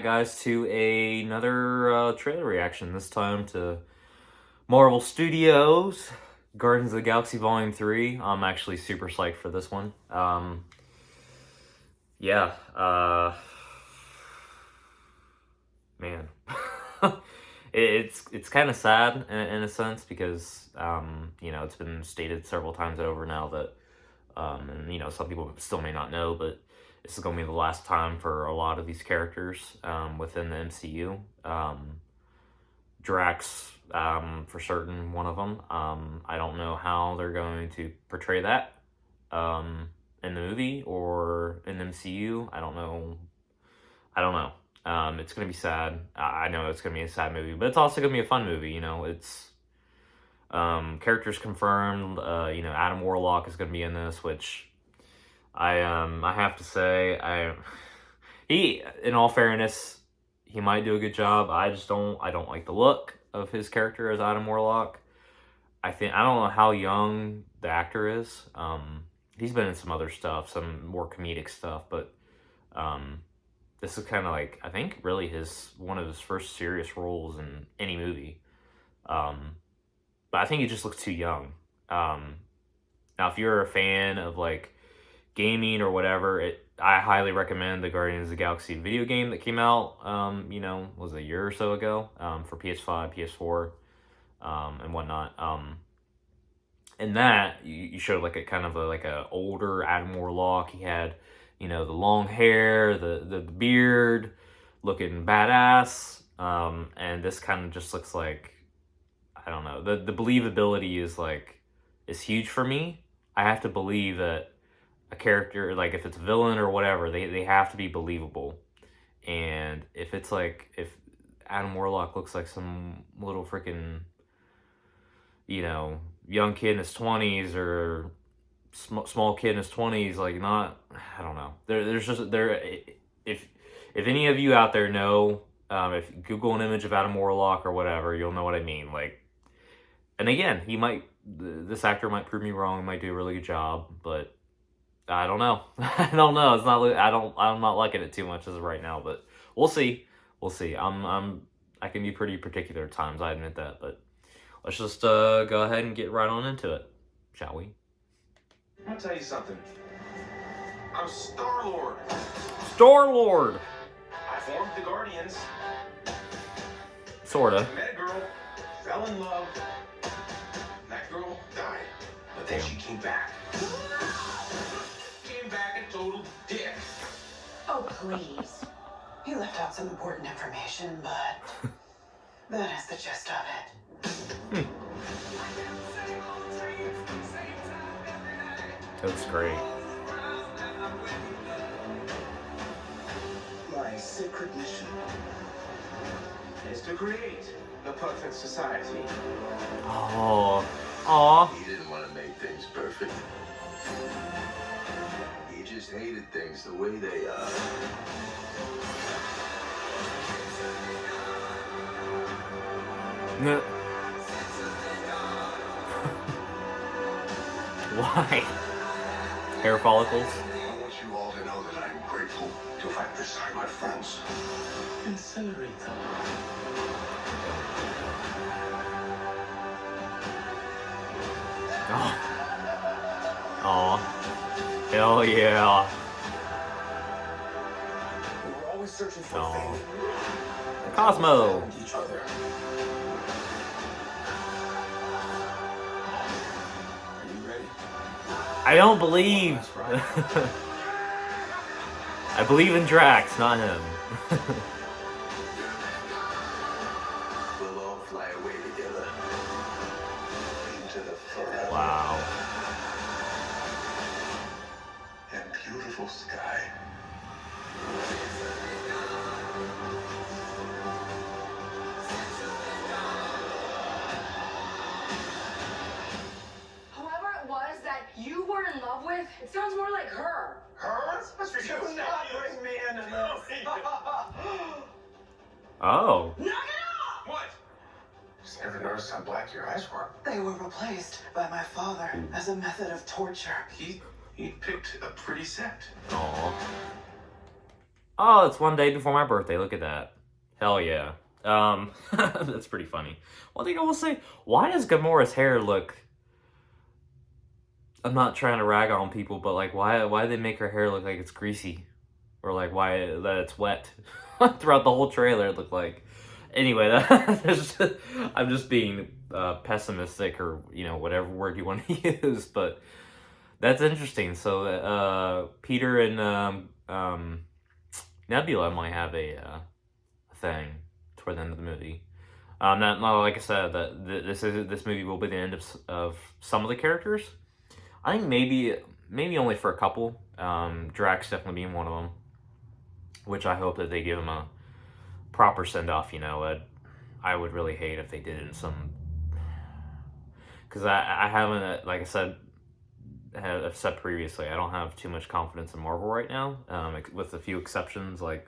back, guys, to another trailer reaction. This time to Marvel Studios Guardians of the Galaxy Volume 3. I'm actually super psyched for this one. Yeah, man. It's kind of sad in a sense because, it's been stated several times over now that, and, some people still may not know, but this is going to be the last time for a lot of these characters within the MCU. Drax, for certain, one of them. I don't know how they're going to portray that in the movie or in the MCU. I don't know. It's going to be sad. I know it's going to be a sad movie, but it's also going to be a fun movie. It's characters confirmed. Adam Warlock is going to be in this, which I have to say, in all fairness, he might do a good job. I don't like the look of his character as Adam Warlock. I don't know how young the actor is. He's been in some other stuff, some more comedic stuff, but this is kind of like, I think, really one of his first serious roles in any movie. But I think he just looks too young. Now, if you're a fan of like gaming or whatever, I highly recommend the Guardians of the Galaxy video game that came out, was it a year or so ago, for PS5, PS4, and whatnot. In that, you showed like a kind of like a older Adam Warlock. He had, the long hair, the beard, looking badass. And this kind of just looks like, I don't know, the believability is huge for me. I have to believe that a character, like if it's a villain or whatever, they have to be believable. And if Adam Warlock looks like some little freaking, young kid in his 20s or small kid in his 20s, I don't know. If any of you out there know, if you Google an image of Adam Warlock or whatever, you'll know what I mean. And again, this actor might prove me wrong, he might do a really good job, but I don't know. I don't know. I'm not liking it too much as of right now, but we'll see. We'll see. I can be pretty particular at times, I admit that, but let's just go ahead and get right on into it, shall we? I'll tell you something. I'm Star-Lord. Star-Lord! I formed the Guardians. Sorta. Met a girl, fell in love. That girl died, but then she came back. Came back a total dick. Oh, please. You left out some important information, but that is the gist of it. That's great. My sacred mission is to create the perfect society. Oh. Aw. He didn't want to make things perfect. He just hated things the way they are. No. Why? Hair follicles? I want you all to know that I'm grateful to fight beside my friends. Incinerate them. Oh. Aw. Hell yeah. We're always searching for Aw. fame. Cosmo. Found each other. Are you ready? I don't believe. I believe in Drax, not him. We'll all fly away together. Into the forever Wow. and beautiful sky. Whoever it was that you were in love with, it sounds more like her. Her? That's ridiculous. Do not bring me into this. Oh. Knock it off! What? Just never noticed how black your eyes were. They were replaced by my father as a method of torture. He picked a pretty set. Aw. Oh, it's one day before my birthday. Look at that. Hell yeah. That's pretty funny. One thing I will say, why does Gamora's hair look... I'm not trying to rag on people, but like, why they make her hair look like it's greasy? Or like, why that it's wet? Throughout the whole trailer, it looked like... Anyway, I'm just being pessimistic, or, you know, whatever word you want to use, but that's interesting. So, Peter and Nebula might have a thing toward the end of the movie. Not like I said, that this movie will be the end of some of the characters. I think maybe only for a couple. Drax definitely being one of them, which I hope that they give him a proper send off. You know, I would really hate if they did it in some, because I haven't, like I said, I've said previously, I don't have too much confidence in Marvel right now, with a few exceptions, like,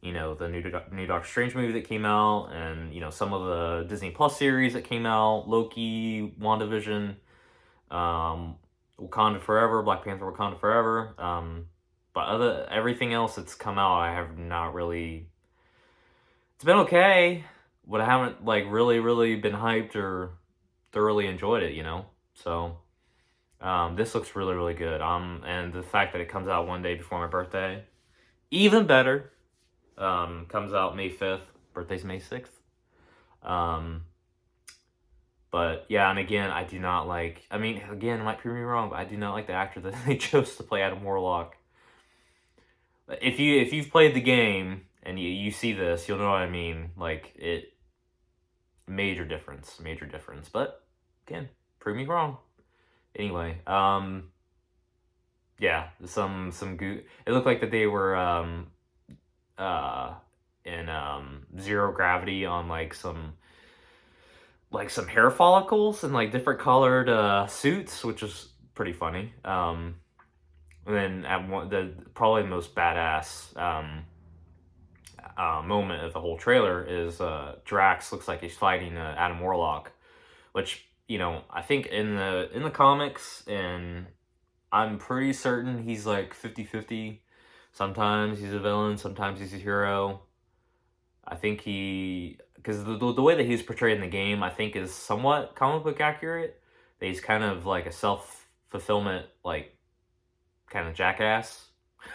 you know, the new Doctor Strange movie that came out, and, you know, some of the Disney Plus series that came out, Loki, WandaVision, Wakanda Forever, Black Panther Wakanda Forever, but everything else that's come out, I have not really... It's been okay, but I haven't, like, really been hyped or thoroughly enjoyed it, you know? So, this looks really good. And the fact that it comes out one day before my birthday, even better. Comes out May 5th. Birthday's May 6th. But, yeah, and again, I do not like... I mean, again, it might prove me wrong, but I do not like the actor that they chose to play Adam Warlock. If you've played the game... and you see this, you'll know what I mean. like, it... Major difference. But, again, prove me wrong. Anyway, yeah, some it looked like that they were, in, zero gravity on, like, some hair follicles and, like, different colored, suits, which is pretty funny. And then probably the most badass, moment of the whole trailer is Drax looks like he's fighting Adam Warlock, which, you know, I think in the comics, and I'm pretty certain he's like 50-50. Sometimes he's a villain, sometimes he's a hero. I think because the way that he's portrayed in the game, I think, is somewhat comic book accurate. That he's kind of like a self-fulfillment, like, kind of jackass.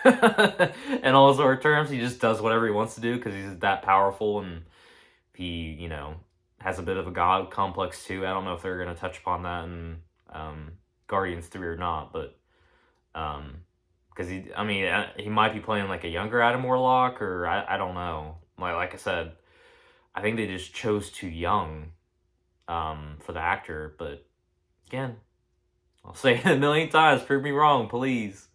In all sort of terms, he just does whatever he wants to do because he's that powerful, and he, you know, has a bit of a god complex too. I don't know if they're going to touch upon that in Guardians 3 or not, but because he might be playing like a younger Adam Warlock, or I don't know. Like I said, I think they just chose too young for the actor. But again, I'll say it a million times, prove me wrong, please.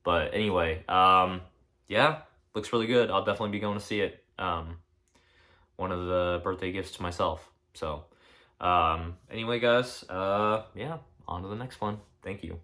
But anyway, yeah, looks really good. I'll definitely be going to see it. One of the birthday gifts to myself. So, anyway, guys, yeah, on to the next one. Thank you.